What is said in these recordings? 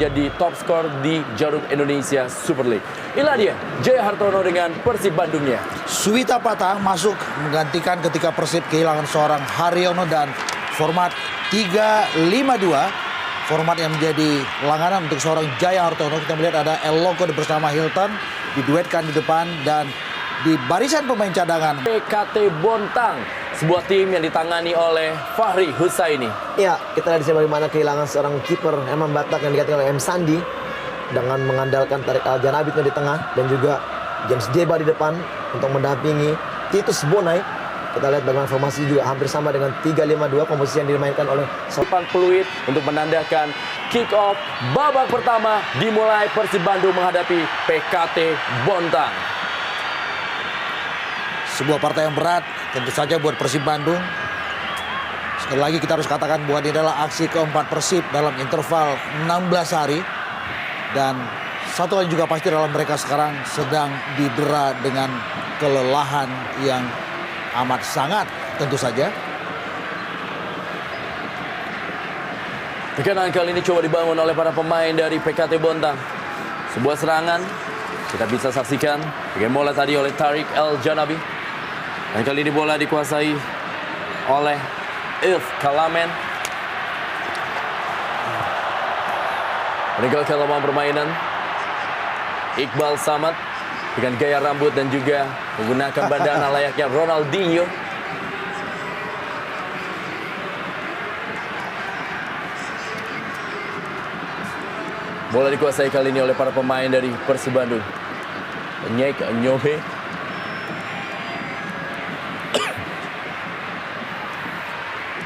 menjadi top skor di Jarum Indonesia Super League. Inilah dia Jaya Hartono dengan Persib Bandungnya. Suwita Patah masuk menggantikan ketika Persib kehilangan seorang Haryono dan format 3-5-2. Format yang menjadi langganan untuk seorang Jaya Hartono. Kita melihat ada El Loco bersama Hilton diduetkan di depan dan di barisan pemain cadangan. PKT Bontang, sebuah tim yang ditangani oleh Fahri Husaini. Ya, kita lihat di sini bagaimana kehilangan seorang kiper Emam Batak yang digantikan oleh M. Sandi dengan mengandalkan Tarik Aljanabitnya di tengah dan juga James Deba di depan untuk mendampingi Titus Bonai. Kita lihat bagaimana formasi juga hampir sama dengan 3-5-2, komposisi yang dimainkan oleh Sopan Peluit untuk menandakan kick off babak pertama dimulai. Persib Bandung menghadapi PKT Bontang. Sebuah partai yang berat tentu saja buat Persib Bandung. Sekali lagi kita harus katakan bahwa ini adalah aksi keempat Persib dalam interval 16 hari. Dan satu hal juga pasti dalam mereka sekarang sedang didera dengan kelelahan yang amat sangat tentu saja. Tekanan kali ini coba dibangun oleh para pemain dari PKT Bontang. Sebuah serangan kita bisa saksikan dengan bola tadi oleh Tarik El Janabi. Dan kali ini bola dikuasai oleh If Kalamen. Meninggalkan lapangan permainan Iqbal Samad dengan gaya rambut dan juga menggunakan bandana layaknya Ronaldinho. Bola dikuasai kali ini oleh para pemain dari Persib Bandung. Nyek Nyobe.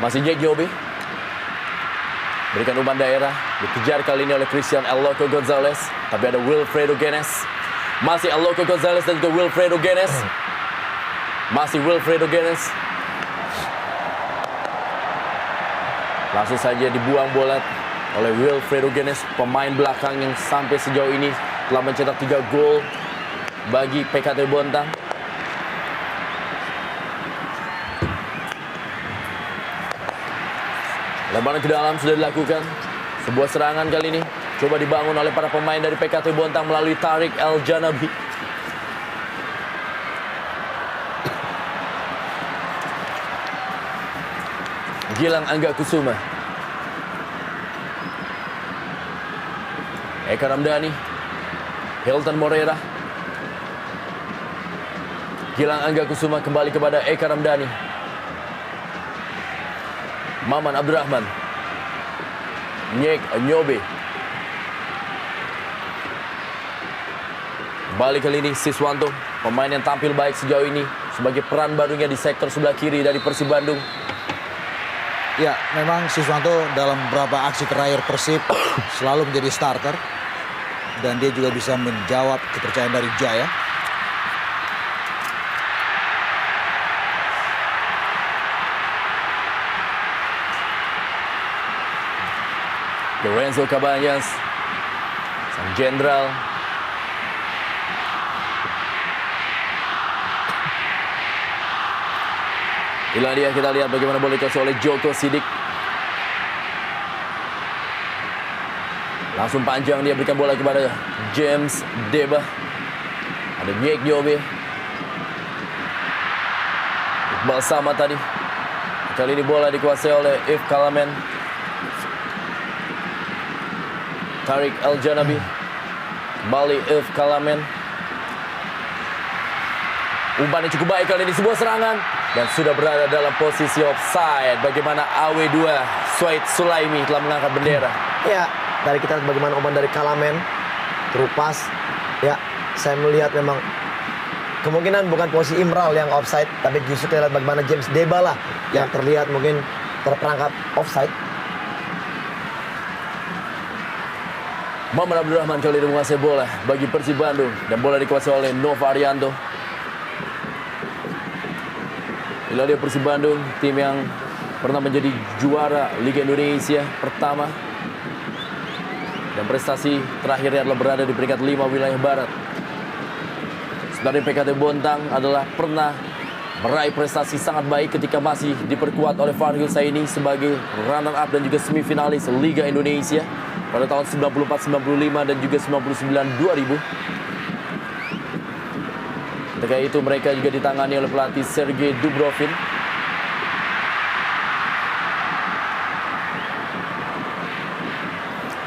Masih Nyek Nyobe. Berikan umpan daerah. Dikejar kali ini oleh Christian El Loco Gonzalez. Tapi ada Wilfredo Genes. Masih El Loco Gonzalez dan juga Wilfredo Genes. Masih Wilfredo Genes. Langsung saja dibuang bola oleh Wilfredo Genes, pemain belakang yang sampai sejauh ini telah mencetak 3 gol bagi PKT Bontang. Lemparan ke dalam sudah dilakukan. Sebuah serangan kali ini coba dibangun oleh para pemain dari PKT Bontang melalui Tarik El Janabi. Gilang Angga Kusuma. Eka Ramdhani. Hilton Moreira. Gilang Angga Kusuma kembali kepada Eka Ramdhani. Maman Abdurrahman. Nyek Nyobe. Balik kali ini Siswanto, pemain yang tampil baik sejauh ini sebagai peran barunya di sektor sebelah kiri dari Persib Bandung. Ya, memang Siswanto dalam beberapa aksi terakhir Persib selalu menjadi starter. Dan dia juga bisa menjawab kepercayaan dari Jaya. Lorenzo Cabañas, sang jenderal. Inilah dia, kita lihat bagaimana bola dikasih oleh Joko Sidik. Langsung panjang dia berikan bola kepada James Deba. Ada Nyek Nyobe. Iqbal Samad tadi. Kali ini bola dikuasai oleh If Kalamen. Tarik El Janabi. Kembali If Kalamen. Umpannya cukup baik kali ini, sebuah serangan. Dan sudah berada dalam posisi offside. Bagaimana AW2 Suaid Sulaimi telah mengangkat bendera. Ya, dari kita lihat bagaimana umpan dari Kalamen terupas. Ya, saya melihat memang kemungkinan bukan posisi Imral yang offside, tapi justru kita lihat bagaimana James Deba lah yang terlihat mungkin terperangkap offside. Maman Abdurrahman kali ini menguasai bola bagi Persib Bandung. Dan bola dikuasai oleh Nova Arianto. Inilah dia Persib Bandung, tim yang pernah menjadi juara Liga Indonesia pertama. Dan prestasi terakhirnya adalah berada di peringkat 5 wilayah barat. Sementara PKT Bontang adalah pernah meraih prestasi sangat baik ketika masih diperkuat oleh Farhil Saini sebagai runner-up dan juga semifinalis Liga Indonesia pada tahun 94-95 dan juga 99-2000. Ketika itu mereka juga ditangani oleh pelatih Sergei Dubrovin.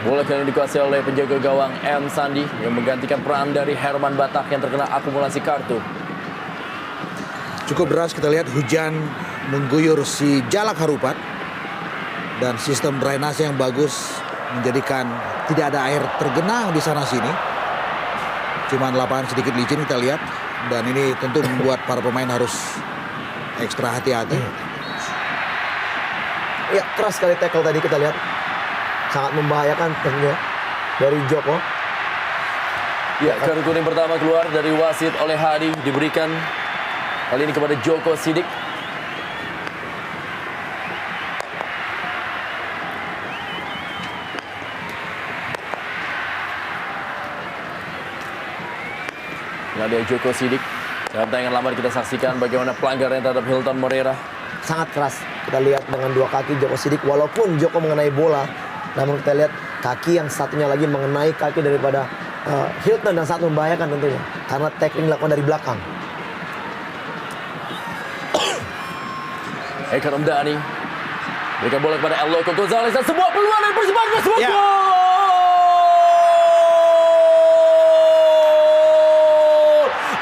Bola kali ini dikuasai oleh penjaga gawang M. Sandi yang menggantikan peran dari Herman Batak yang terkena akumulasi kartu. Cukup deras kita lihat hujan mengguyur si Jalak Harupat. Dan sistem drainase yang bagus menjadikan tidak ada air tergenang di sana sini. Cuman lapangan sedikit licin kita lihat. Dan ini tentu membuat para pemain harus ekstra hati-hati. Ya, keras sekali tackle tadi kita lihat. Sangat membahayakan tentunya dari Joko. Ya, kartu kuning pertama keluar dari wasit oleh Hadi diberikan kali ini kepada Joko Sidik. Nadia Joko Sidik. Dalam tayangan lambat kita saksikan bagaimana pelanggaran terhadap Hilton Moreira. Sangat keras. Kita lihat dengan dua kaki Joko Sidik. Walaupun Joko mengenai bola, namun kita lihat kaki yang satunya lagi mengenai kaki daripada Hilton dan sangat membahayakan tentunya. Karena tackling dilakukan dari belakang. Eka Ramdhani berikan bola kepada El Loco Gonzalez dan sebuah peluang dari Persibandung. Sebuah Ya. gol!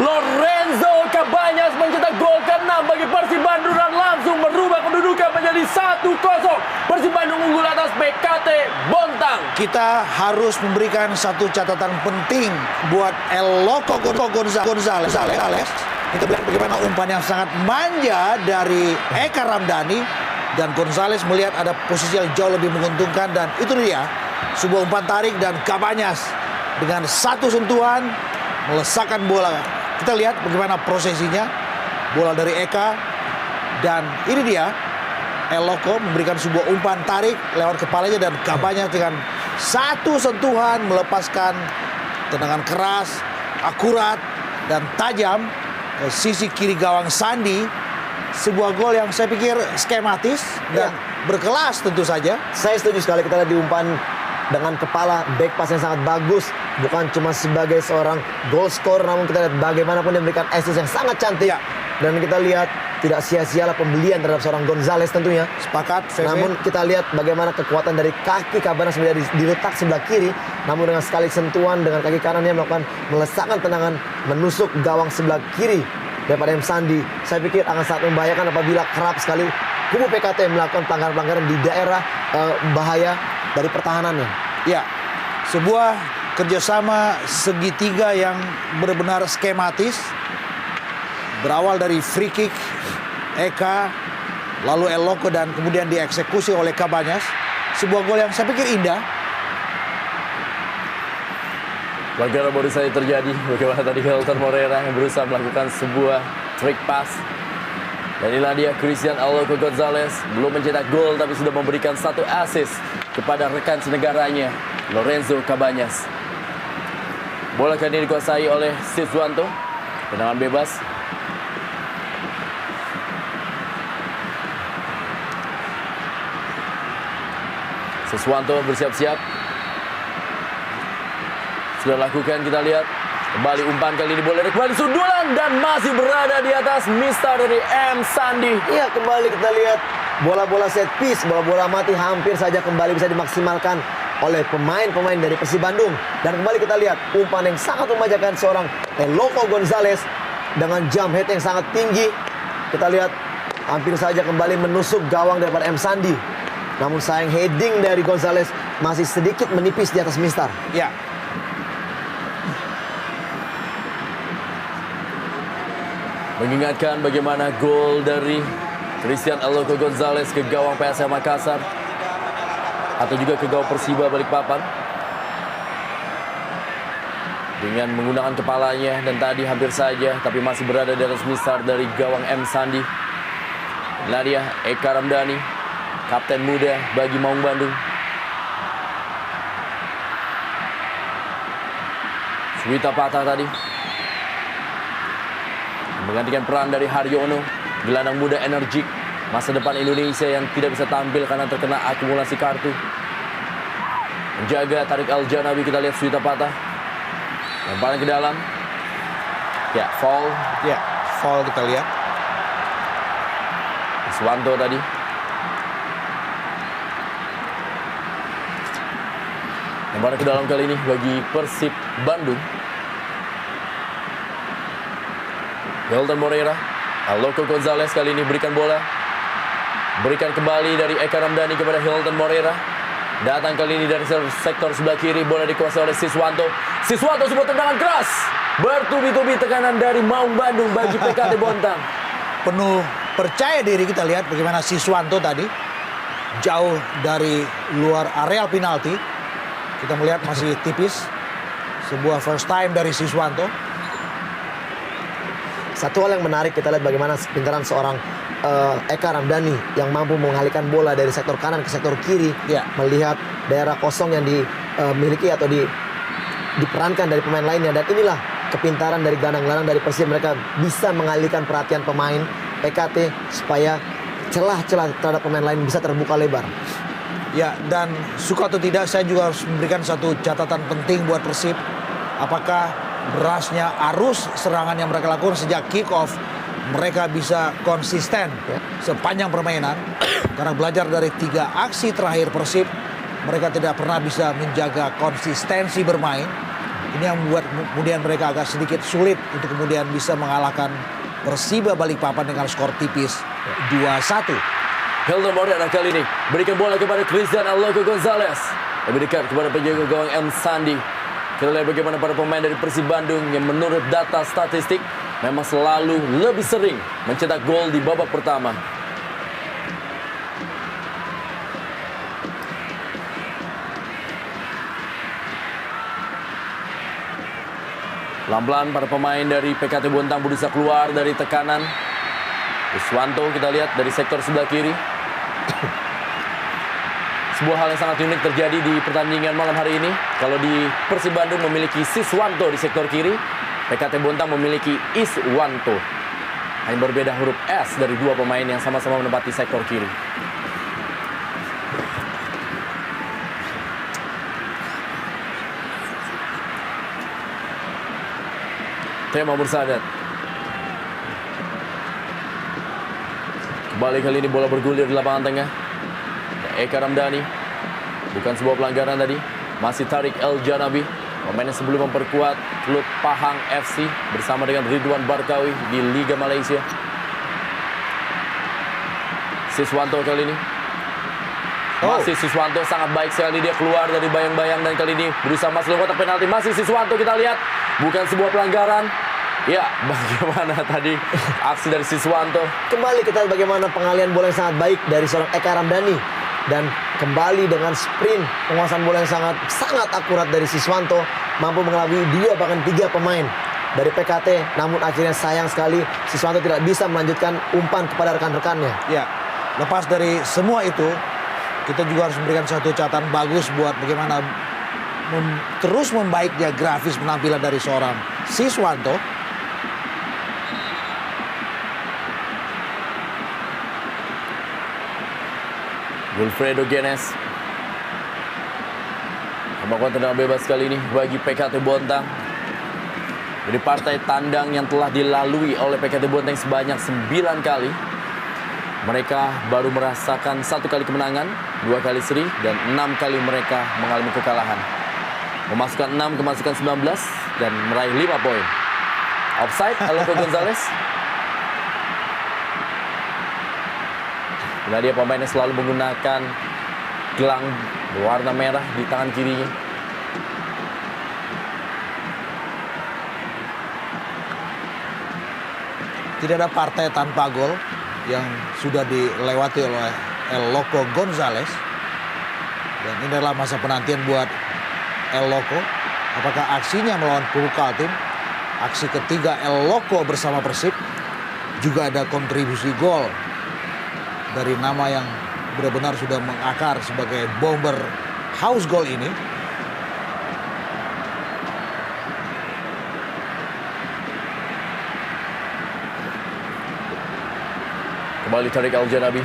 Lorenzo Cabañas mencetak gol ke-6 bagi Persibandung dan langsung merubah kedudukan menjadi 1-0. Persibandung unggul atas PKT Bontang. Kita harus memberikan satu catatan penting buat El Loco Gonzalez. Kita lihat bagaimana umpan yang sangat manja dari Eka Ramdhani. Dan Gonzalez melihat ada posisi yang jauh lebih menguntungkan. Dan itu dia, sebuah umpan tarik dan Cabañas dengan satu sentuhan melesakkan bola. Kita lihat bagaimana prosesinya. Bola dari Eka. Dan ini dia, El Loco memberikan sebuah umpan tarik lewat kepalanya dan Cabañas dengan satu sentuhan melepaskan tendangan keras, akurat, dan tajam ke sisi kiri gawang Sandi. Sebuah gol yang saya pikir skematis dan berkelas tentu saja. Saya setuju sekali kita lihat di umpan dengan kepala, back pass yang sangat bagus. Bukan cuma sebagai seorang goal scorer, namun kita lihat bagaimanapun dia memberikan assist yang sangat cantik. Ya. Dan kita lihat tidak sia-sialah pembelian terhadap seorang Gonzalez tentunya. Sepakat, VV. Namun kita lihat bagaimana kekuatan dari kaki Cabañas menjadi diletak sebelah kiri. Namun dengan sekali sentuhan dengan kaki kanannya melakukan melesakkan tendangan menusuk gawang sebelah kiri daripada M. Sandi. Saya pikir akan sangat membahayakan apabila kerap sekali kubu PKT melakukan pelanggaran-pelanggaran di daerah bahaya dari pertahanannya. Ya, sebuah kerjasama segitiga yang benar-benar skematis. Berawal dari free kick Eka, lalu El Loco dan kemudian dieksekusi oleh Cabañas. Sebuah gol yang saya pikir indah. Pelanggaran baru saja terjadi. Bagaimana tadi Hilton Moreira yang berusaha melakukan sebuah trick pass. Dan inilah dia Christian El Loco Gonzalez. Belum mencetak gol tapi sudah memberikan satu assist kepada rekan senegaranya Lorenzo Cabañas. Bola kali ini dikuasai oleh Siswanto. Tendangan bebas. Siswanto bersiap-siap. Sudah lakukan, kita lihat. Kembali umpan kali ini bola kembali sundulan dan masih berada di atas Mister dari M. Sandi. Iya, kembali kita lihat bola-bola set piece, bola-bola mati hampir saja kembali bisa dimaksimalkan oleh pemain-pemain dari Persib Bandung. Dan kembali kita lihat umpan yang sangat memanjakan seorang El Loco Gonzalez dengan jump head yang sangat tinggi. Kita lihat hampir saja kembali menusuk gawang daripada M. Sandi. Namun sayang heading dari Gonzalez masih sedikit menipis di atas Mister. Ya. Mengingatkan bagaimana gol dari Christian El Loco Gonzalez ke gawang PSM Makassar atau juga ke gawang Persiba Balikpapan dengan menggunakan kepalanya dan tadi hampir saja tapi masih berada di atas Mister dari gawang M. Sandi. Nadia Eka Ramdhani, kapten muda bagi Maung Bandung. Suwita patah tadi menggantikan peran dari Haryono. gelandang muda energik masa depan Indonesia yang tidak bisa tampil karena terkena akumulasi kartu. Menjaga Tariq Al-Janabi, kita lihat Suita patah. Lemparan ke dalam. Ya, foul. Ya, foul kita lihat. Siswanto tadi. Lemparan ke dalam kali ini bagi Persib Bandung. Hilton Moreira, Aloko Gonzalez kali ini berikan bola. Berikan kembali dari Eka Ramdhani kepada Hilton Moreira. Datang kali ini dari sektor sebelah kiri, bola dikuasai oleh Siswanto. Siswanto sebuah tendangan keras. Bertubi-tubi tekanan dari Maung Bandung bagi PKT Bontang. Penuh percaya diri kita lihat bagaimana Siswanto tadi. Jauh dari luar areal penalti. Kita melihat masih tipis. Sebuah first time dari Siswanto. Satu hal yang menarik, kita lihat bagaimana kepintaran seorang Eka Ramdhani yang mampu mengalihkan bola dari sektor kanan ke sektor kiri, Ya. melihat daerah kosong yang dimiliki atau diperankan dari pemain lainnya. Dan inilah kepintaran dari gelandang-gelandang dari Persib, mereka bisa mengalihkan perhatian pemain PKT supaya celah-celah terhadap pemain lain bisa terbuka lebar. Ya, dan suka atau tidak saya juga harus memberikan satu catatan penting buat Persib. Apakah berasnya arus serangan yang mereka lakukan sejak kick off, mereka bisa konsisten sepanjang permainan. Karena belajar dari 3 aksi terakhir Persib, mereka tidak pernah bisa menjaga konsistensi bermain. Ini yang membuat kemudian mereka agak sedikit sulit untuk kemudian bisa mengalahkan Persiba Balikpapan dengan skor tipis 2-1. Hilton Moreira kali ini berikan bola kepada Christian Aloko Gonzalez. Lebih dekat kepada penjaga gawang M. Sandi. Kita lihat bagaimana para pemain dari Persib Bandung yang menurut data statistik memang selalu lebih sering mencetak gol di babak pertama. Pelan-pelan para pemain dari PKT Bontang berusaha keluar dari tekanan. Siswanto kita lihat dari sektor sebelah kiri. Sebuah hal yang sangat unik terjadi di pertandingan malam hari ini. Kalau di Persib Bandung memiliki Siswanto di sektor kiri, PKT Bontang memiliki Iswanto. Hanya berbeda huruf S dari 2 pemain yang sama-sama menempati sektor kiri. Tema bersahadat. Kembali kali ini bola bergulir di lapangan tengah. Eka Ramdhani. Bukan sebuah pelanggaran tadi. Masih Tariq Al-Janabi. Pemain yang sebelum memperkuat klub Pahang FC bersama dengan Ridwan Barkawi di Liga Malaysia. Siswanto kali ini. Masih Siswanto sangat baik sekali, dia keluar dari bayang-bayang dan kali ini berusaha masuk ke kotak penalti. Masih Siswanto, kita lihat bukan sebuah pelanggaran. Ya, bagaimana tadi aksi dari Siswanto. Kembali kita lihat bagaimana pengalian bola yang sangat baik dari seorang Eka Ramdhani. Dan kembali dengan sprint penguasaan bola yang sangat akurat dari Siswanto, mampu mengelabui 2 bahkan 3 pemain dari PKT. Namun akhirnya sayang sekali Siswanto tidak bisa melanjutkan umpan kepada rekan-rekannya. Ya, lepas dari semua itu, kita juga harus memberikan satu catatan bagus buat bagaimana terus membaiknya grafis penampilan dari seorang Siswanto. Wilfredo Genes melakukan tendangan bebas kali ini bagi PKT Bontang. Jadi partai tandang yang telah dilalui oleh PKT Bontang sebanyak 9 kali. Mereka baru merasakan 1 kali kemenangan, 2 kali seri, dan 6 kali mereka mengalami kekalahan. Memasukkan 6, kemasukan 19, dan meraih 5 poin. Offside, Aloko Gonzalez. Nah, dia pemain yang selalu menggunakan gelang berwarna merah di tangan kirinya. Tidak ada partai tanpa gol yang sudah dilewati oleh El Loco Gonzalez. Dan ini adalah masa penantian buat El Loco. Apakah aksinya melawan Puru Kaltim, aksi ketiga El Loco bersama Persib, juga ada kontribusi gol dari nama yang benar-benar sudah mengakar sebagai bomber house goal ini. Kembali Tariq Al-Janabi.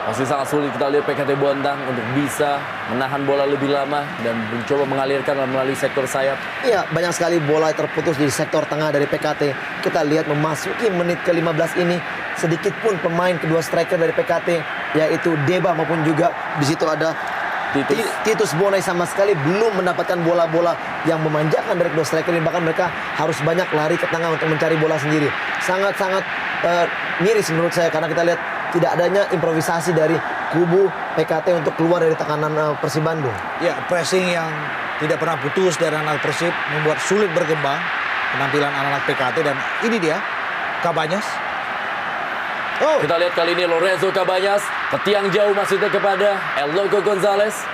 Masih sangat sulit kita lihat PKT Bontang untuk bisa menahan bola lebih lama dan mencoba mengalirkan melalui sektor sayap. Iya, banyak sekali bola terputus di sektor tengah dari PKT. Kita lihat memasuki menit ke-15 ini, sedikit pun pemain kedua striker dari PKT, yaitu Deba maupun juga di situ ada Titus Bonai sama sekali belum mendapatkan bola-bola yang memanjakan dari kedua striker ini. Bahkan mereka harus banyak lari ke tengah untuk mencari bola sendiri. Sangat-sangat miris menurut saya karena kita lihat tidak adanya improvisasi dari kubu PKT untuk keluar dari tekanan Persib Bandung. Ya, pressing yang tidak pernah putus dari anak Persib membuat sulit berkembang penampilan anak-anak PKT, dan ini dia Cabañas. Oh, Kita lihat kali ini Lorenzo Cabañas ke tiang jauh maksudnya kepada El Loco Gonzalez.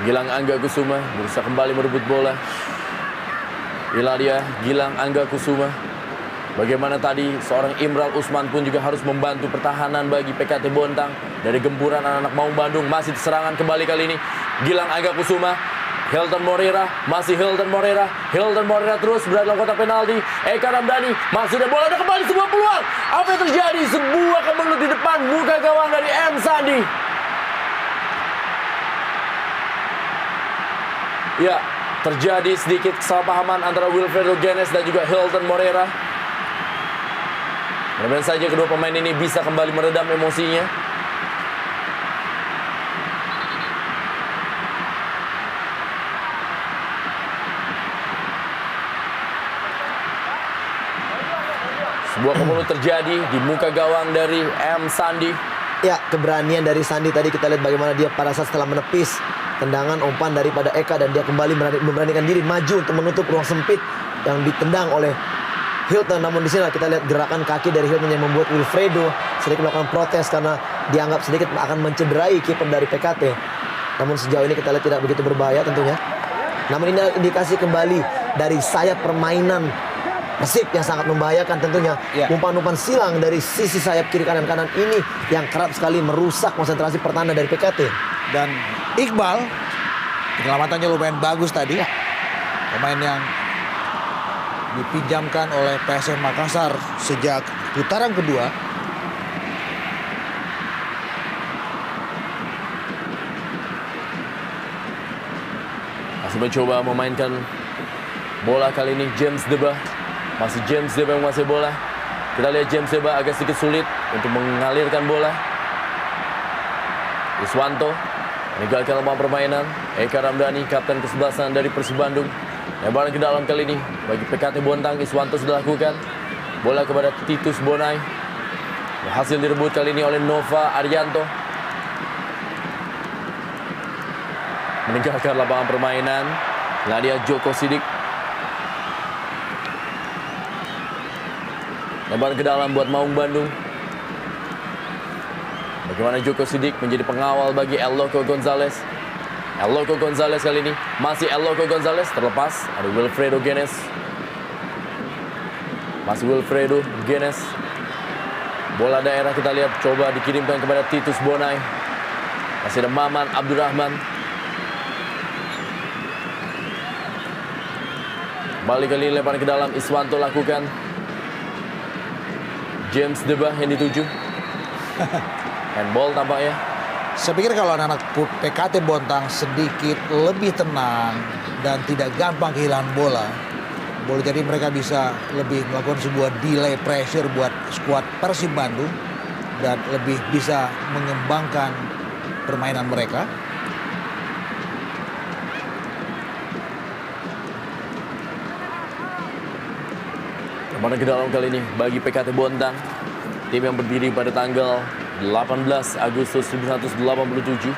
Gilang Angga Kusuma berusaha kembali merebut bola. Inilah dia Gilang Angga Kusuma. Bagaimana tadi seorang Imral Usman pun juga harus membantu pertahanan bagi PKT Bontang dari gempuran anak-anak Maung Bandung. Masih serangan kembali kali ini Gilang Angga Kusuma, Hilton Moreira, masih Hilton Moreira terus berada dalam kotak penalti. Eka Ramdhani, maksudnya bola ada kembali, sebuah peluang. Apa yang terjadi? Sebuah kemelut di depan muka gawang dari M Sandi. Ya, terjadi sedikit kesalahpahaman antara Wilfredo Genes dan juga Hilton Moreira. Mudah-mudahan saja kedua pemain ini bisa kembali meredam emosinya. Sebuah kemelut terjadi di muka gawang dari M Sandi. Ya, keberanian dari Sandi tadi kita lihat bagaimana dia pada saat setelah menepis tendangan umpan daripada Eka dan dia kembali memberanikan diri maju untuk menutup ruang sempit yang ditendang oleh Hilton. Namun di sini kita lihat gerakan kaki dari Hilton yang membuat Wilfredo sedikit melakukan protes karena dianggap sedikit akan mencederai kiper dari PKT. Namun sejauh ini kita lihat tidak begitu berbahaya tentunya. Namun ini indikasi kembali dari sayap permainan Persib yang sangat membahayakan tentunya. Ya. Umpan-umpan silang dari sisi sayap kiri kanan ini yang kerap sekali merusak konsentrasi pertahanan dari PKT. dan Iqbal penyelamatannya lumayan bagus tadi. Pemain yang dipinjamkan oleh PSM Makassar sejak putaran kedua. Masih mencoba memainkan bola kali ini James Deba. Masih James Deba yang menguasai bola. Kita lihat James Deba agak sedikit sulit untuk mengalirkan bola. Iswanto meninggalkan lapangan permainan. Eka Ramdhani, kapten kesebelasan dari Persib Bandung. Lebaran ke dalam kali ini bagi PKT Bontang. Iswanto sudah lakukan. Bola kepada Titus Bonai. Berhasil direbut kali ini oleh Nova Arianto. Meninggalkan lapangan permainan. Nadia Joko Sidik. Lebaran ke dalam buat Maung Bandung. Bagaimana Joko Sidik menjadi pengawal bagi El Loco Gonzalez. El Loco Gonzalez kali ini masih El Loco Gonzalez, terlepas ada Wilfredo Genes. Masih Wilfredo Genes. Bola daerah kita lihat coba dikirimkan kepada Titus Bonai. Masih ada Maman Abdurrahman. Balik kali ini lemparan ke dalam, Iswanto lakukan. James Deba yang dituju. Handball tampaknya. Saya pikir kalau anak-anak PKT Bontang sedikit lebih tenang dan tidak gampang kehilangan bola, boleh jadi mereka bisa lebih melakukan sebuah delay pressure buat skuad Persib Bandung dan lebih bisa mengembangkan permainan mereka. Kemana ke dalam kali ini bagi PKT Bontang, tim yang berdiri pada tanggal 18 Agustus 1987.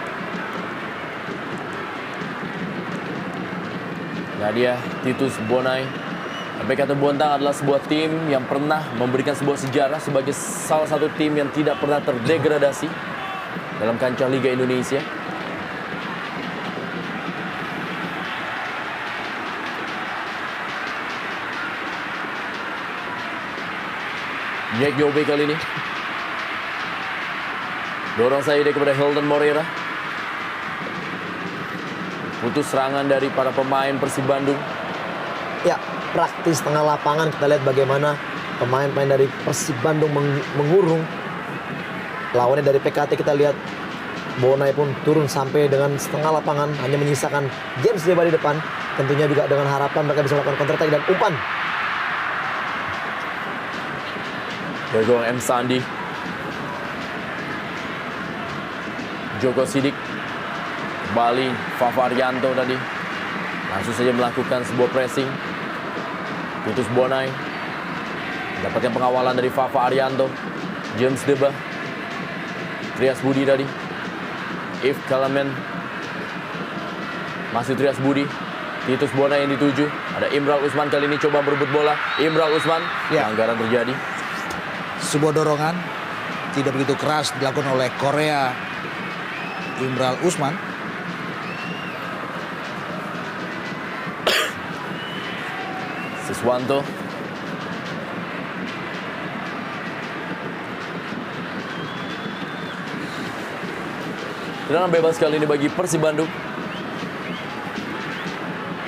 Nadia Titus Bonai. PKT Bontang adalah sebuah tim yang pernah memberikan sebuah sejarah sebagai salah satu tim yang tidak pernah terdegradasi dalam kancah Liga Indonesia. Nyek Nyobe kali ini. Dorong saya kepada Hilton Moreira. Putus serangan dari para pemain Persib Bandung. Ya, praktis tengah lapangan. Kita lihat bagaimana pemain-pemain dari Persib Bandung mengurung lawannya dari PKT. Kita lihat Bonai pun turun sampai dengan setengah lapangan, hanya menyisakan James Deba di depan. Tentunya juga dengan harapan mereka bisa melakukan counter attack dan umpan. Dari gawang M. Sandi. Joko Sidik. Kembali Fafa Arianto tadi. Langsung saja melakukan sebuah pressing. Titus Bonai. Mendapatkan pengawalan dari Fafa Arianto. James Deba. Trias Budi tadi. If Kalamen. Masih Trias Budi. Titus Bonai yang dituju. Ada Imral Usman kali ini coba berebut bola. Imral Usman. Ya. Pelanggaran terjadi. Sebuah dorongan tidak begitu keras dilakukan oleh Korea Imral Usman. Siswanto. Tendangan bebas kali ini bagi Persib Bandung.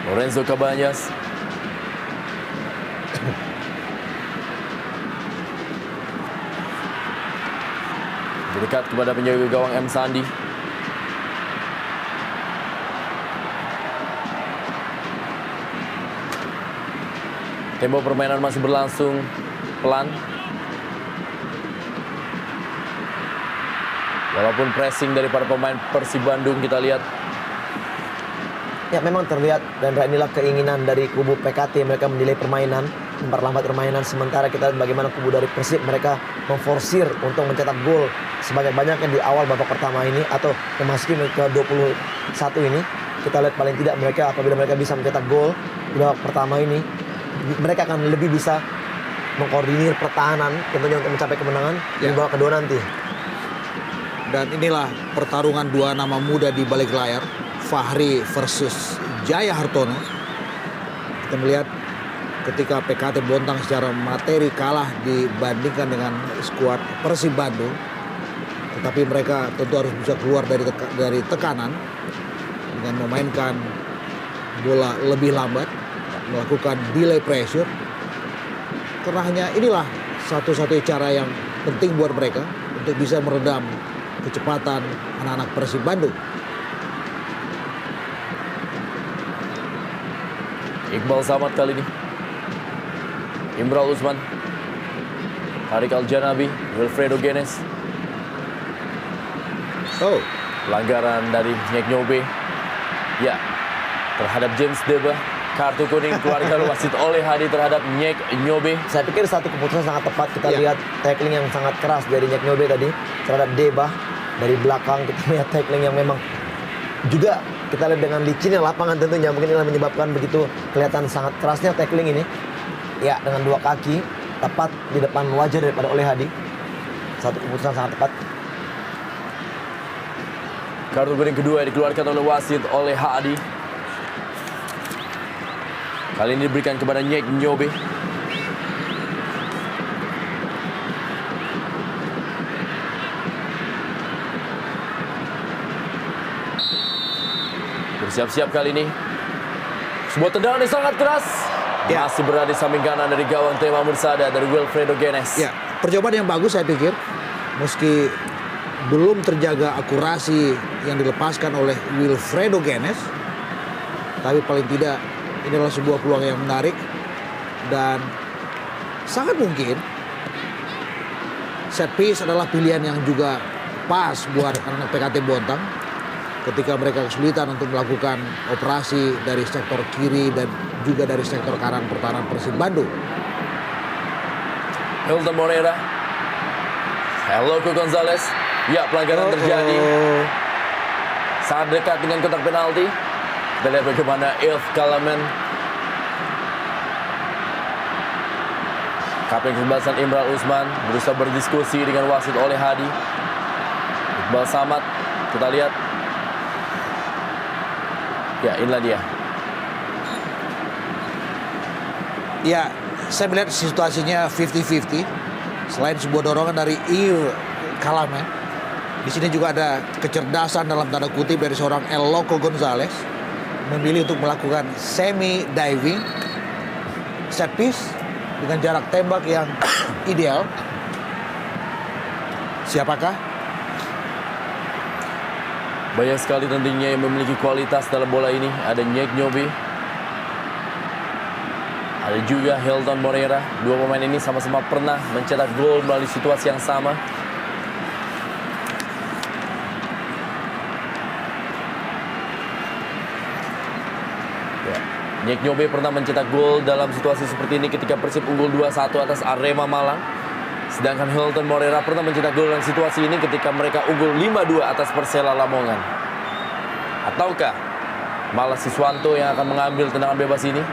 Lorenzo Cabañas. Dekat kepada penjaga gawang M. Sandi. Tempo permainan masih berlangsung pelan. Walaupun pressing dari para pemain Persib Bandung kita lihat. Ya memang terlihat, dan inilah keinginan dari kubu PKT. Mereka menilai permainan, memperlambat permainan. Sementara kita lihat bagaimana kubu dari Persib, mereka memforsir untuk mencetak gol sebanyak-banyaknya di awal babak pertama ini, atau memasuki menit ke-21 ini. Kita lihat paling tidak mereka, apabila mereka bisa mencetak gol di babak pertama ini, mereka akan lebih bisa mengkoordinir pertahanan tentunya untuk mencapai kemenangan di babak kedua nanti. Dan inilah pertarungan dua nama muda di balik layar, Fahri versus Jaya Hartono. Kita melihat ketika PKT Bontang secara materi kalah dibandingkan dengan skuad Persib Bandung, tetapi mereka tentu harus bisa keluar dari tekanan dengan memainkan bola lebih lambat, melakukan delay pressure. Karena hanya inilah satu-satunya cara yang penting buat mereka untuk bisa meredam kecepatan anak-anak Persib Bandung. Iqbal Samad kali ini. Imral Usman. Tariq Al-Janabi. Wilfredo Genes. Oh, Pelanggaran dari Nyek Nyobe. Ya, terhadap James Deba. Kartu kuning keluarkan wasit oleh Hadi terhadap Nyek Nyobe. Saya pikir satu keputusan sangat tepat. Kita Ya. lihat tackling yang sangat keras dari Nyek Nyobe tadi terhadap Deba. Dari belakang kita lihat tackling yang memang juga kita lihat dengan licinnya lapangan, tentunya mungkin inilah menyebabkan begitu kelihatan sangat kerasnya tackling ini. Ya, dengan dua kaki tepat di depan wajah daripada oleh Hadi. Satu keputusan sangat tepat. Kartu kuning kedua dikeluarkan oleh wasit oleh Hadi. Kali ini diberikan kepada Nyek Nyobe. Bersiap-siap kali ini. Sebuah tendangan yang sangat keras. Ya. Masih berada di samping kanan dari gawang Tema Mursada dari Wilfredo Genes. ya, percobaan yang bagus saya pikir. Meski belum terjaga akurasi yang dilepaskan oleh Wilfredo Genes, tapi paling tidak ini adalah sebuah peluang yang menarik, dan sangat mungkin set piece adalah pilihan yang juga pas buat anak PKT Bontang ketika mereka kesulitan untuk melakukan operasi dari sektor kiri dan juga dari sektor kanan pertahanan Persib Bandung. Hilton Moreira. Eloko Gonzalez. Ya, pelanggaran terjadi. Sangat dekat dengan kotak penalti. Kita lihat bagaimana Ilf Kalamen. Kapten kesebelasan Imral Usman berusaha berdiskusi dengan wasit oleh Hadi. Iqbal Samad. Kita lihat. Ya, inilah dia. Ya, saya melihat situasinya 50-50. Selain sebuah dorongan dari Ir Kalamen, di sini juga ada kecerdasan dalam tanda kutip dari seorang Eloko Gonzalez memilih untuk melakukan semi diving set piece dengan jarak tembak yang ideal. Siapakah? Banyak sekali tentunya yang memiliki kualitas dalam bola ini. Ada Nyek Nyobi, ada juga Hilton Moreira. Dua pemain ini sama-sama pernah mencetak gol melalui situasi yang sama. Nyek Nyobe pernah mencetak gol dalam situasi seperti ini ketika Persib unggul 2-1 atas Arema Malang. Sedangkan Hilton Moreira pernah mencetak gol dalam situasi ini ketika mereka unggul 5-2 atas Persela Lamongan. Ataukah malah Siswanto yang akan mengambil tendangan bebas ini?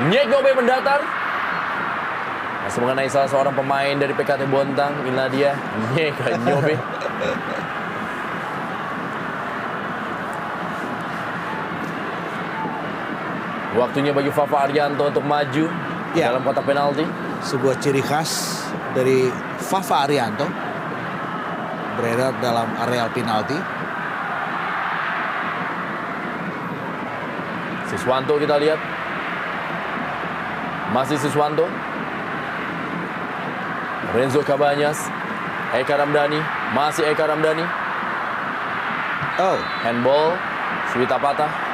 Nyek Nyobe mendatar. Masih mengenai salah seorang pemain dari PKT Bontang. Inilah dia, Nyek Nyobe. Waktunya bagi Fafa Arianto untuk maju dalam kotak penalti. Sebuah ciri khas dari Fafa Arianto beredar dalam areal penalti. Siswanto kita lihat. Masih Siswanto. Renzo Cabanyas. Eka Ramdhani. Masih Eka Ramdhani. Oh, Handball. Suwita Patah.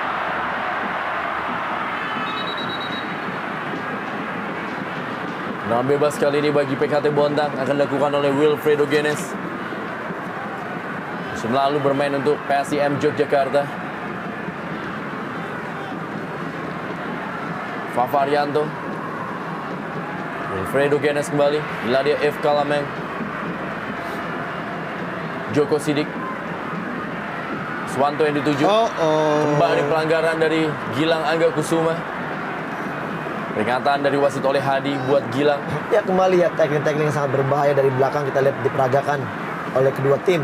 Tendangan bebas kali ini bagi PKT Bontang akan dilakukan oleh Wilfredo Genes. Musim lalu bermain untuk PSIM Yogyakarta. Fafa Arianto. Wilfredo Genes kembali. Inilah dia F. Kalameng. Joko Sidik. Swanto yang dituju. Kembali pelanggaran dari Gilang Angga Kusuma. Peringatan dari wasit oleh Hadi buat Gilang. Ya kembali ya teknik-teknik yang sangat berbahaya dari belakang kita lihat diperagakan oleh kedua tim.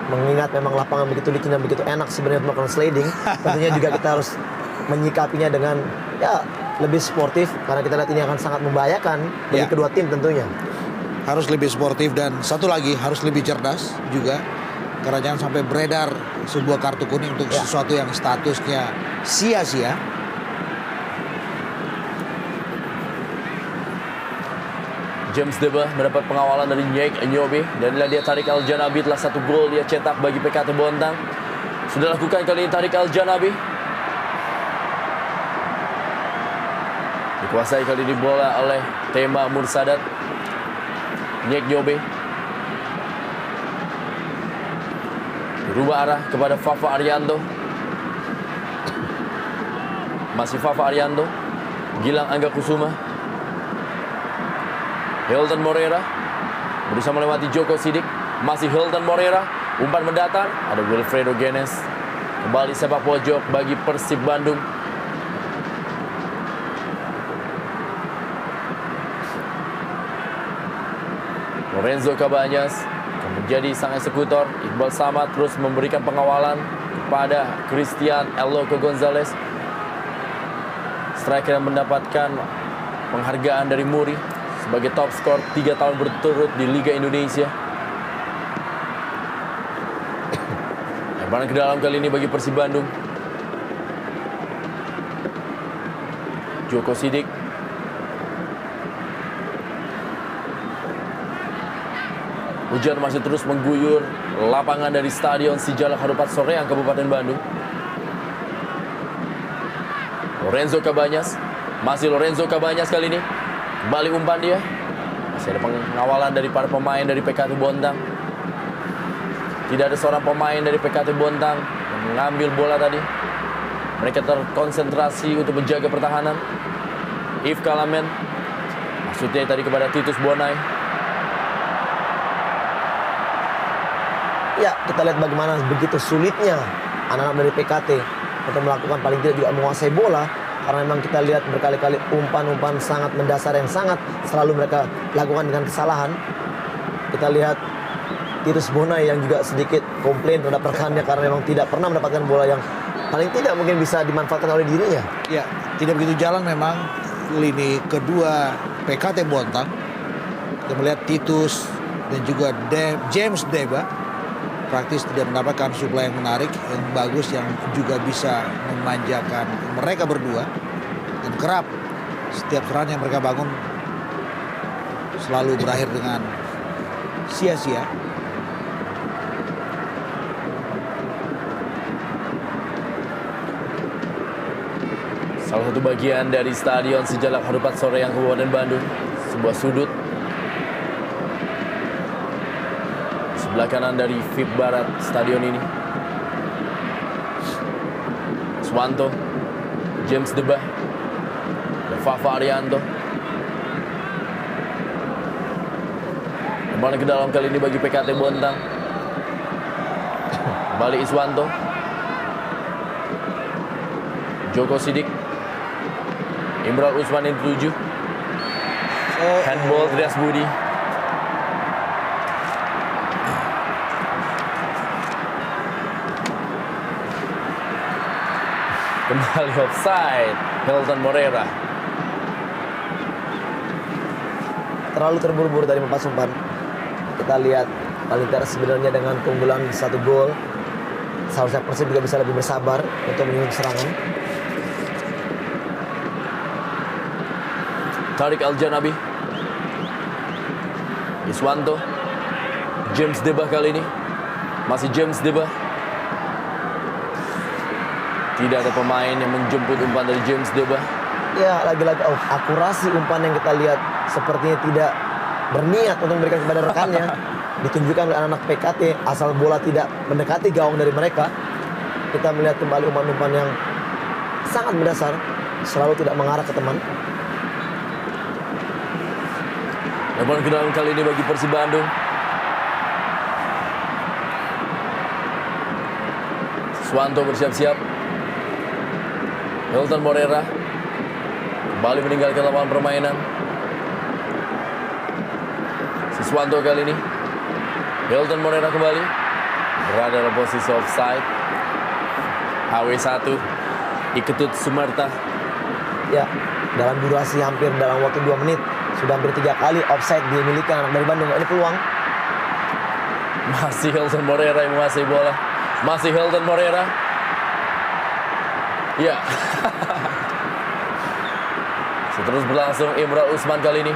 Mengingat memang lapangan begitu licin dan begitu enak sebenarnya melakukan sliding. Tentunya juga kita harus menyikapinya dengan ya lebih sportif karena kita lihat ini akan sangat membahayakan bagi kedua tim tentunya. harus lebih sportif dan satu lagi harus lebih cerdas juga. Karena jangan sampai beredar sebuah kartu kuning untuk sesuatu yang statusnya sia-sia. James Deba mendapat pengawalan dari Nyek Nyobe. Dan dia Tariq Al-Janabi telah satu gol dia cetak bagi PKT Bontang. Sudah lakukan kali ini Tariq Al-Janabi. Dikuasai kali ini bola oleh Tema Mursadat. Nyek Nyobe. Berubah arah kepada Fafa Arianto. Masih Fafa Arianto. Gilang Angga Kusuma. Hilton Moreira berusaha melewati Joko Sidik. Masih Hilton Moreira. Umpan mendatar. Ada Wilfredo Genes. Kembali sepak pojok bagi Persib Bandung. Lorenzo Cabanyas akan menjadi sang eksekutor. Iqbal Samad terus memberikan pengawalan kepada Christian Eloko Gonzalez. Striker yang mendapatkan penghargaan dari Muri sebagai top skor 3 tahun berturut di Liga Indonesia. Lemparan ke dalam kali ini bagi Persib Bandung. Joko Sidik. Hujan masih terus mengguyur lapangan dari Stadion Sijalak Harupat Soreang, Kabupaten Bandung. Lorenzo Cabanyas. Masih Lorenzo Cabanyas kali ini. Kembali umpan dia. Masih ada pengawalan dari para pemain dari PKT Bontang. Tidak ada seorang pemain dari PKT Bontang yang mengambil bola tadi. Mereka terkonsentrasi untuk menjaga pertahanan. If Kalamen. Maksudnya tadi kepada Titus Bonai. Ya, kita lihat bagaimana begitu sulitnya anak-anak dari PKT untuk melakukan paling tidak juga menguasai bola. Karena memang kita lihat berkali-kali umpan-umpan sangat mendasar yang sangat selalu mereka lakukan dengan kesalahan. Kita lihat Titus Bonai yang juga sedikit komplain terhadap rekannya karena memang tidak pernah mendapatkan bola yang paling tidak mungkin bisa dimanfaatkan oleh dirinya. Ya, tidak begitu jalan memang lini kedua PKT Bontang. Kita melihat Titus dan juga James Deba praktis tidak mendapatkan suplai yang menarik, yang bagus, yang juga bisa memanjakan mereka berdua. Dan kerap Setiap serangan yang mereka bangun selalu berakhir dengan sia-sia. Salah satu bagian dari Stadion Sijalak Harupat Soreang Kabupaten Bandung. Sebuah sudut sebelah kanan dari VIP Barat stadion ini. Swanto, James Debah, dan Fafa Arianto. Kembali ke dalam kali ini bagi PKT Bontang. Kembali Iswanto, Joko Sidik, Imral Usman yang 7. Handball Trias Budi. Kembali offside, Hilton Morera. Terlalu terburu-buru dari melepas umpan. Kita lihat paling tidak sebenarnya dengan keunggulan 1 gol, seharusnya Persib juga bisa lebih bersabar untuk menyusun serangan. Tarik Aljanabi, Iswanto, James Debah kali ini. Masih James Debah. Tidak ada pemain yang menjemput umpan dari James Debah. Ya, lagi-lagi akurasi umpan yang kita lihat sepertinya tidak berniat untuk memberikan kepada rekannya. Ditunjukkan oleh anak-anak PKT asal bola tidak mendekati gawang dari mereka. Kita melihat kembali umpan-umpan yang sangat mendasar, selalu tidak mengarah ke teman. Lebaran ke dalam kali ini bagi Persib Bandung. Swanto bersiap-siap. Hilton Morera kembali meninggalkan lapangan permainan. Siswanto kali ini. Hilton Morera kembali berada dalam posisi offside. HW1 Iketut Sumerta. Ya, dalam durasi hampir dalam waktu 2 menit sudah hampir 3 kali offside dimiliki anak dari Bandung. Ini peluang. Masih Hilton Morera yang menguasai bola. Masih Hilton Morera. Ya. Seterus berlangsung Imral Usman kali ini.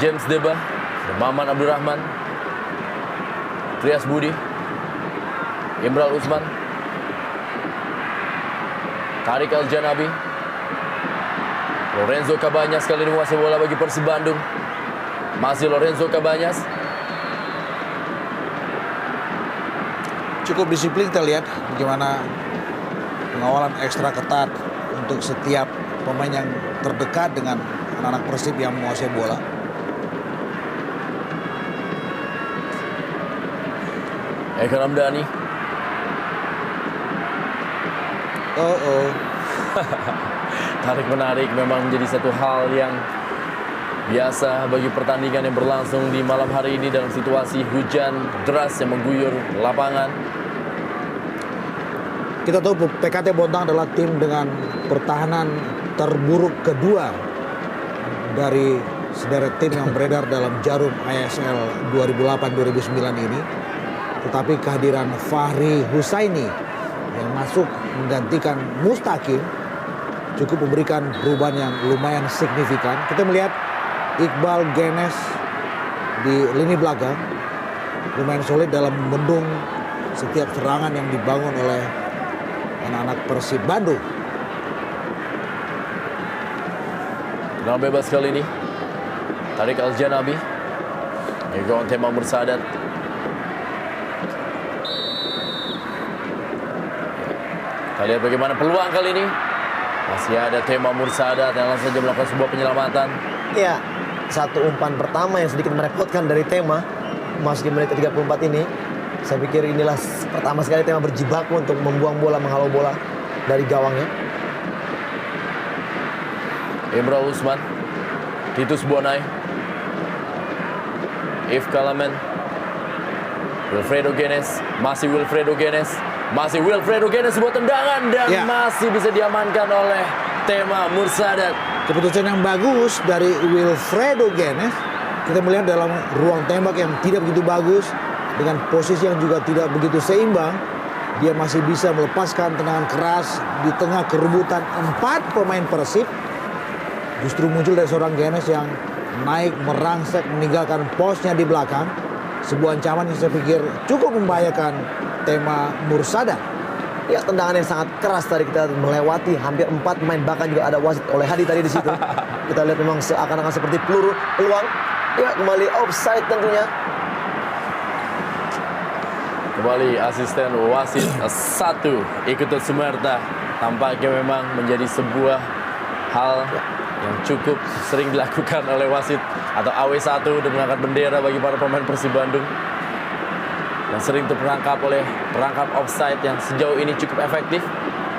James Debah dan Maman Abdurrahman. Trias Budi. Imral Usman. Tarik Aljanabi. Lorenzo Cabanyas kali ini menguasai bola bagi Persib Bandung. Masih Lorenzo Cabanyas. Cukup disiplin kita lihat bagaimana pengawalan ekstra ketat untuk setiap pemain yang terdekat dengan anak-anak Persib yang menguasai bola. Eka Ramdhani. Tarik menarik memang menjadi satu hal yang biasa bagi pertandingan yang berlangsung di malam hari ini dalam situasi hujan deras yang mengguyur lapangan. Kita tahu PKT Bontang adalah tim dengan pertahanan terburuk kedua dari sederet tim yang beredar dalam jarum ISL 2008-2009 ini. Tetapi kehadiran Fahri Husaini yang masuk menggantikan Mustaqim cukup memberikan perubahan yang lumayan signifikan. Kita melihat Iqbal Genes di lini belakang lumayan solid dalam membendung setiap serangan yang dibangun oleh anak-anak Persib Bandung. Tenang bebas kali ini. Tarik Aljanabi. Gawang Tema Mursadat. Kita lihat bagaimana peluang kali ini. Masih ada Tema Mursadat yang langsung saja melakukan sebuah penyelamatan. Ya, satu umpan pertama yang sedikit merepotkan dari Tema masuk di menit ke-34 ini. Saya pikir inilah pertama sekali Tema berjibaku untuk membuang bola, menghalau bola dari gawangnya. Imral Usman, Titus Bonai, If Kalamen, Wilfredo Genes, masih Wilfredo Genes, sebuah tendangan dan masih bisa diamankan oleh Tema Mursadat. Keputusan yang bagus dari Wilfredo Genes. Kita melihat dalam ruang tembak yang tidak begitu bagus, dengan posisi yang juga tidak begitu seimbang, dia masih bisa melepaskan tendangan keras di tengah kerebutan 4 pemain Persib justru muncul dari seorang Genes yang naik merangsek meninggalkan posnya di belakang. Sebuah ancaman yang saya pikir cukup membahayakan tema Mursada. Ya, tendangan yang sangat keras tadi, kita melewati hampir 4 pemain, bahkan juga ada wasit oleh Hadi tadi di situ. Kita lihat memang seakan-akan seperti peluru peluang. Ya, kembali offside tentunya. Kembali asisten wasit 1 Ikutut Sumerta. Tampaknya memang menjadi sebuah hal yang cukup sering dilakukan oleh wasit atau AW1 untuk mengangkat bendera bagi para pemain Persib Bandung. Dan sering terperangkap oleh perangkap offside yang sejauh ini cukup efektif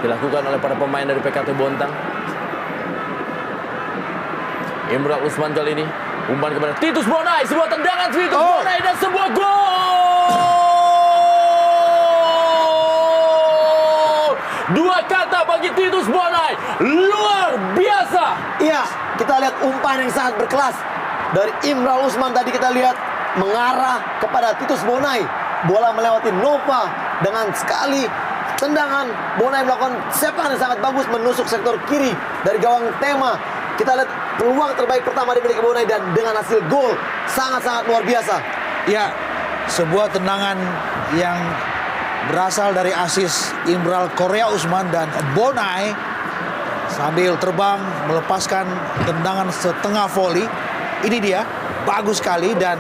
dilakukan oleh para pemain dari PKT Bontang. Imran Usman kali ini umpan kepada Titus Bonai, sebuah tendangan Titus Bonai dan sebuah gol. 2 kata bagi Titus Bonai, luar biasa. Iya, kita lihat umpan yang sangat berkelas dari Imran Usman tadi, kita lihat mengarah kepada Titus Bonai. Bola melewati Nova dengan sekali tendangan. Bonai melakukan sepakan yang sangat bagus menusuk sektor kiri dari gawang Tema. Kita lihat peluang terbaik pertama dimiliki Bonai dan dengan hasil gol sangat-sangat luar biasa. Ya, sebuah tendangan yang berasal dari asis Imral Korea Usman dan Bonai sambil terbang melepaskan tendangan setengah volley. Ini dia, bagus sekali, dan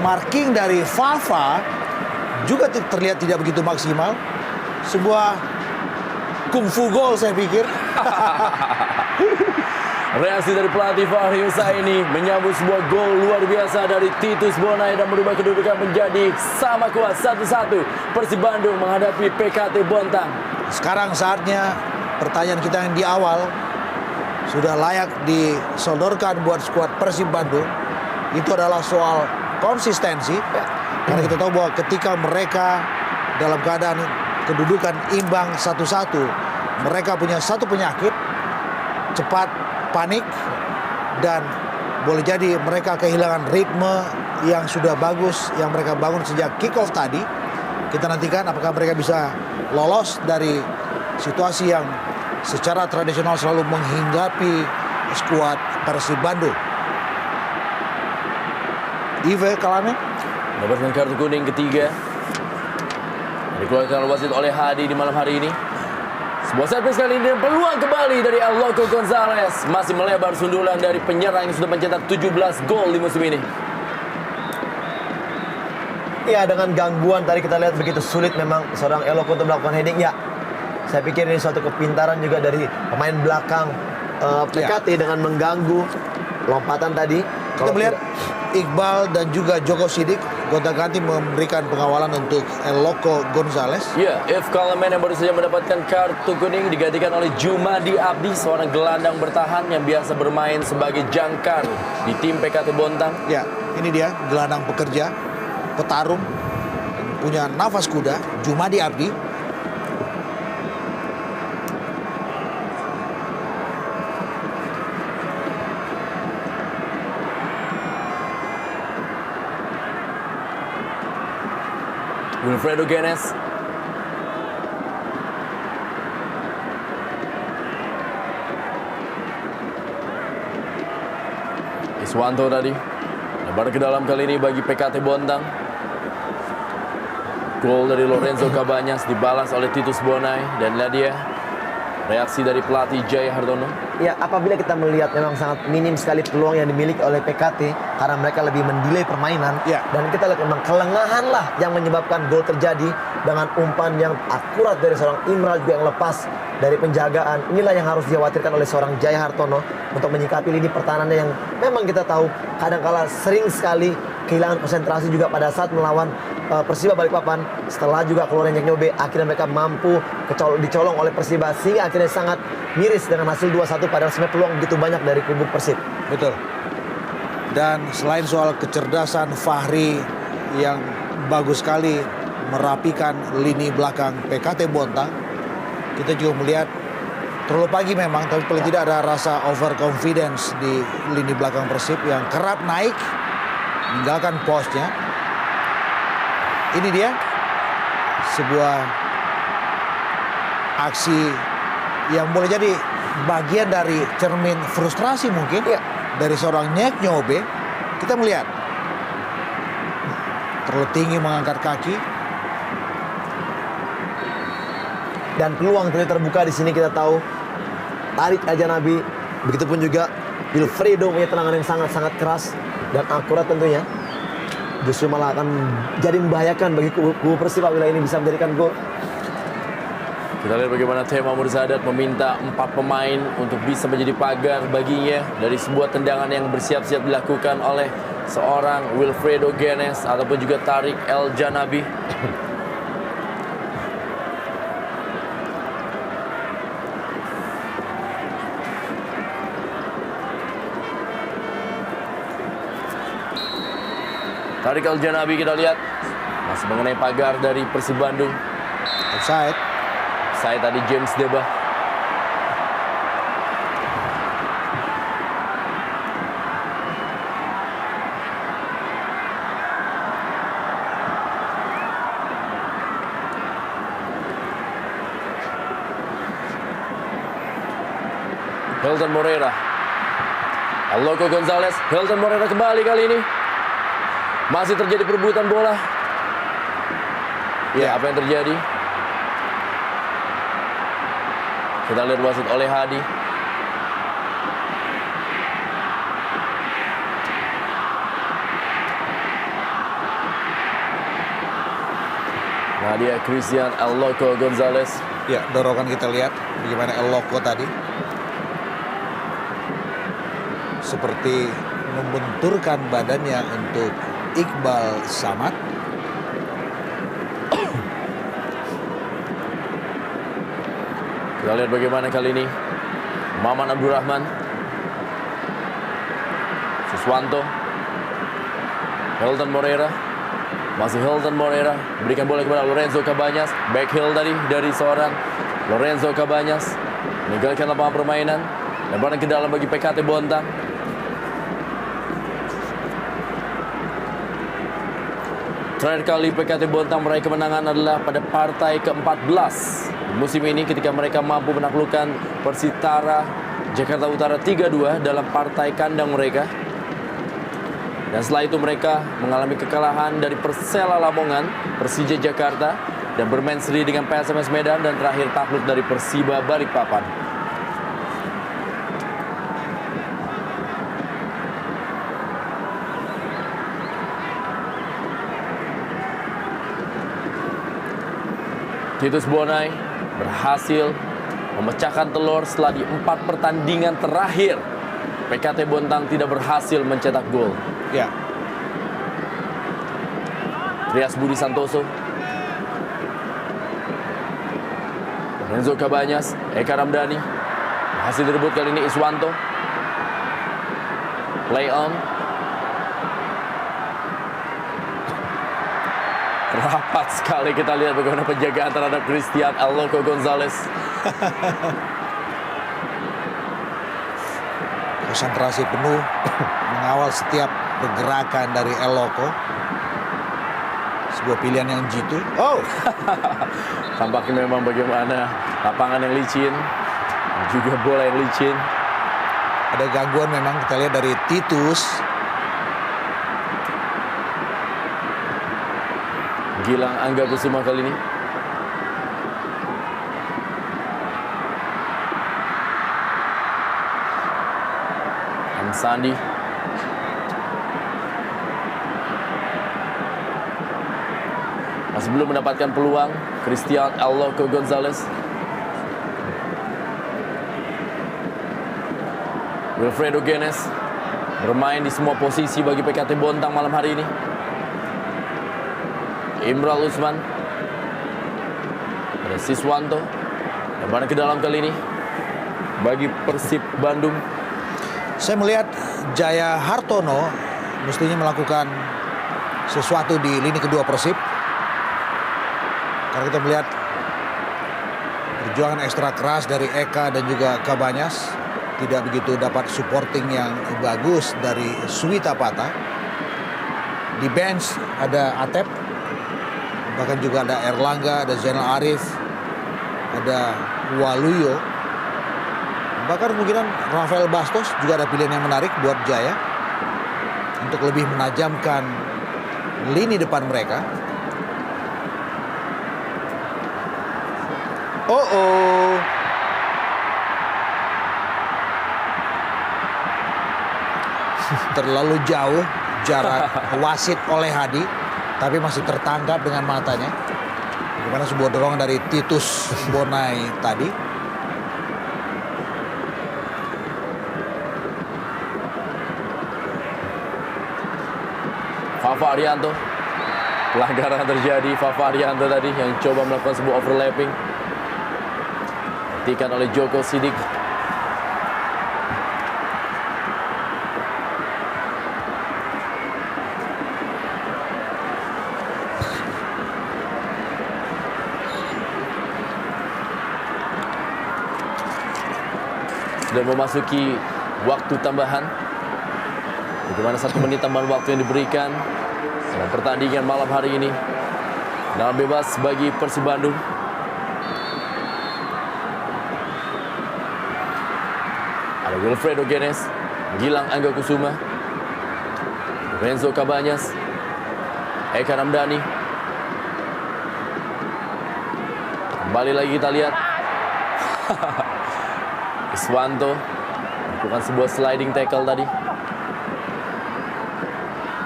marking dari Fafa juga terlihat tidak begitu maksimal. Sebuah kungfu gol saya pikir. Reaksi dari pelatih Fahri Husaini menyambut sebuah gol luar biasa dari Titus Bonai dan merubah kedudukan menjadi sama kuat 1-1. Persib Bandung menghadapi PKT Bontang. Sekarang saatnya pertanyaan kita yang di awal sudah layak disodorkan buat skuad Persib Bandung. Itu adalah soal konsistensi. Karena kita tahu bahwa ketika mereka dalam keadaan kedudukan imbang 1-1, mereka punya satu penyakit, cepat panik, dan boleh jadi mereka kehilangan ritme yang sudah bagus yang mereka bangun sejak kick off tadi. Kita nantikan apakah mereka bisa lolos dari situasi yang secara tradisional selalu menghinggapi skuad Persib Bandung. Ive Kalame Mendapatkan kartu kuning ketiga. Dikeluarkan wasit oleh Hadi di malam hari ini. Sebuah servis kali ini dan peluang kembali dari Aloko Gonzalez. Masih melebar sundulan dari penyerang yang sudah mencetak 17 gol di musim ini. Ya, dengan gangguan tadi kita lihat begitu sulit memang seorang Eloko untuk melakukan heading. Ya, saya pikir ini suatu kepintaran juga dari pemain belakang PKT dengan mengganggu lompatan tadi. Kita melihat Iqbal dan juga Joko Sidik gonta-ganti memberikan pengawalan untuk Eloko Gonzalez. Ya, If Kalamen yang baru saja mendapatkan kartu kuning digantikan oleh Jumadi Abdi, seorang gelandang bertahan yang biasa bermain sebagai jangkar di tim PKT Bontang. Ya, ini dia gelandang pekerja, petarung, punya nafas kuda, Jumadi Abdi. Wilfredo Genes. Iswanto tadi lebar ke dalam kali ini bagi PKT Bontang. Gol dari Lorenzo Cabanyas dibalas oleh Titus Bonai, dan lihat dia reaksi dari pelatih Jaya Hartono. Ya, apabila kita melihat memang sangat minim sekali peluang yang dimiliki oleh PKT karena mereka lebih mendelay permainan. Ya. Dan kita lihat memang kelengahan lah yang menyebabkan gol terjadi dengan umpan yang akurat dari seorang Imral juga yang lepas dari penjagaan. Inilah yang harus dikhawatirkan oleh seorang Jaya Hartono untuk menyikapi lini pertahanannya yang memang kita tahu kadangkala sering sekali kehilangan konsentrasi juga pada saat melawan Persiba Balikpapan. Setelah juga keluarnya Nyobe, akhirnya mereka mampu dicolong oleh Persiba sehingga akhirnya sangat miris dengan hasil 2-1, padahal sebenarnya peluang begitu banyak dari kubu Persib. Betul. Dan selain soal kecerdasan Fahri yang bagus sekali merapikan lini belakang PKT Bontang, kita juga melihat terlalu pagi memang, tapi paling tidak ada rasa overconfidence di lini belakang Persib yang kerap naik meninggalkan posnya. Ini dia sebuah aksi yang boleh jadi bagian dari cermin frustrasi mungkin Iya. dari seorang Nyek Nyobe. Kita melihat terlalu tinggi mengangkat kaki. Dan peluang terbuka di sini kita tahu. Tarik aja Nabi. Begitupun juga Wilfredo punya tendangan yang sangat-sangat keras dan akurat tentunya. Justru malah akan jadi membahayakan bagi kubu Persib apabila ini bisa menjadikan gol. Kita lihat bagaimana Tema Mursadat meminta 4 pemain untuk bisa menjadi pagar baginya dari sebuah tendangan yang bersiap-siap dilakukan oleh seorang Wilfredo Genes ataupun juga Tariq El Janabi. Tariq El Janabi kita lihat masih mengenai pagar dari Persib Bandung. Offside. Saya tadi James Deba. Hilton Moreira. Aloko Gonzalez. Hilton Moreira kembali kali ini. Masih terjadi perebutan bola. Ya, apa yang terjadi? Kita lihat wasit oleh Hadi. Nah, dia Christian Aloko Gonzalez. Ya, dorongan kita lihat bagaimana El Loco tadi. Seperti membenturkan badannya untuk Iqbal Samad. Kita lihat bagaimana kali ini Maman Abdurrahman, Suswanto, Hilton Moreira, masih Hilton Moreira berikan bola kepada Lorenzo Cabañas. Back heel tadi dari seorang Lorenzo Cabañas meninggalkan lapangan permainan dan bola ke dalam bagi PKT Bontang. Terakhir kali PKT Bontang meraih kemenangan adalah pada partai ke-14 musim ini ketika mereka mampu menaklukkan Persitara Jakarta Utara 3-2 dalam partai kandang mereka. Dan setelah itu mereka mengalami kekalahan dari Persela Lamongan, Persija Jakarta, dan bermain seri dengan PSMS Medan dan terakhir takluk dari Persiba Balikpapan. Titus Bonai berhasil memecahkan telur setelah di 4 pertandingan terakhir PKT Bontang tidak berhasil mencetak gol. Ya, Rias Budi Santoso, Lorenzo Cabañas, Eka Ramdhani, berhasil direbut kali ini Iswanto. Play on. Rapat sekali kita lihat bagaimana penjagaan terhadap Christian Aloko Gonzalez. konsentrasi penuh mengawal setiap pergerakan dari El Loco. Sebuah pilihan yang jitu. Oh, Tampaknya memang bagaimana lapangan yang licin, juga bola yang licin. ada gangguan memang kita lihat dari Titus. Gilang Angga Kusuma kali ini. Sandi. Masih belum mendapatkan peluang. Christian Aloko Gonzalez. Wilfredo Genes bermain di semua posisi bagi PKT Bontang malam hari ini. Imral Usman, ada Siswanto, dan mana ke dalam kali ini bagi Persib Bandung. Saya melihat Jaya Hartono mestinya melakukan sesuatu di lini kedua Persib. Karena kita melihat perjuangan ekstra keras dari Eka dan juga Cabañas. Tidak begitu dapat supporting yang bagus dari Suwita Pata. Di bench ada Atep. Bahkan juga ada Erlangga, ada Zainal Arif, ada Waluyo. Bahkan kemungkinan Rafael Bastos juga ada pilihan yang menarik buat Jaya untuk lebih menajamkan lini depan mereka. Oh. Terlalu jauh jarak wasit oleh Hadi, tapi masih tertangkap dengan matanya. Bagaimana sebuah dorongan dari Titus Bonai tadi. Fafa Arianto. Pelanggaran terjadi. Fafa Arianto tadi yang coba melakukan sebuah overlapping. Dihentikan oleh Joko Sidik. Dan memasuki waktu tambahan. Bagaimana 1 menit tambahan waktu yang diberikan dalam pertandingan malam hari ini. Tendangan bebas bagi Persib Bandung. Ada Wilfredo Genes, Gilang Angga Kusuma, Renzo Cabanyas, Eka Ramdhani. Kembali lagi kita lihat. Iswanto melakukan sebuah sliding tackle tadi.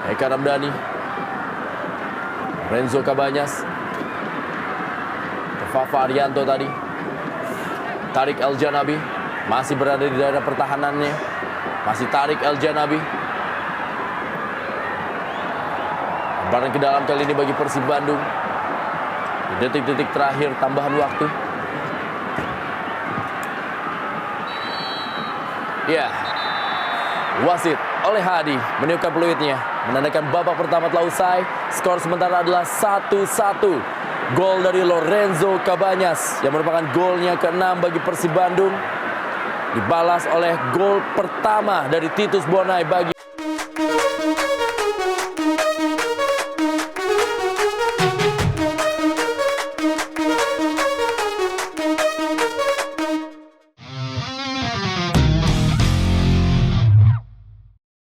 Eka Ramdhani, Renzo Cabanyas, Fafa Arianto tadi. Tarik El Janabi masih berada di daerah pertahanannya. Masih Tarik El Janabi. Lemparan ke dalam kali ini bagi Persib Bandung. Di detik-detik terakhir tambahan waktu. Ya, wasit oleh Hadi meniupkan peluitnya, menandakan babak pertama telah usai. Skor sementara adalah 1-1. Gol dari Lorenzo Cabanyas yang merupakan golnya ke-6 bagi Persib Bandung. Dibalas oleh gol pertama dari Titus Bonai bagi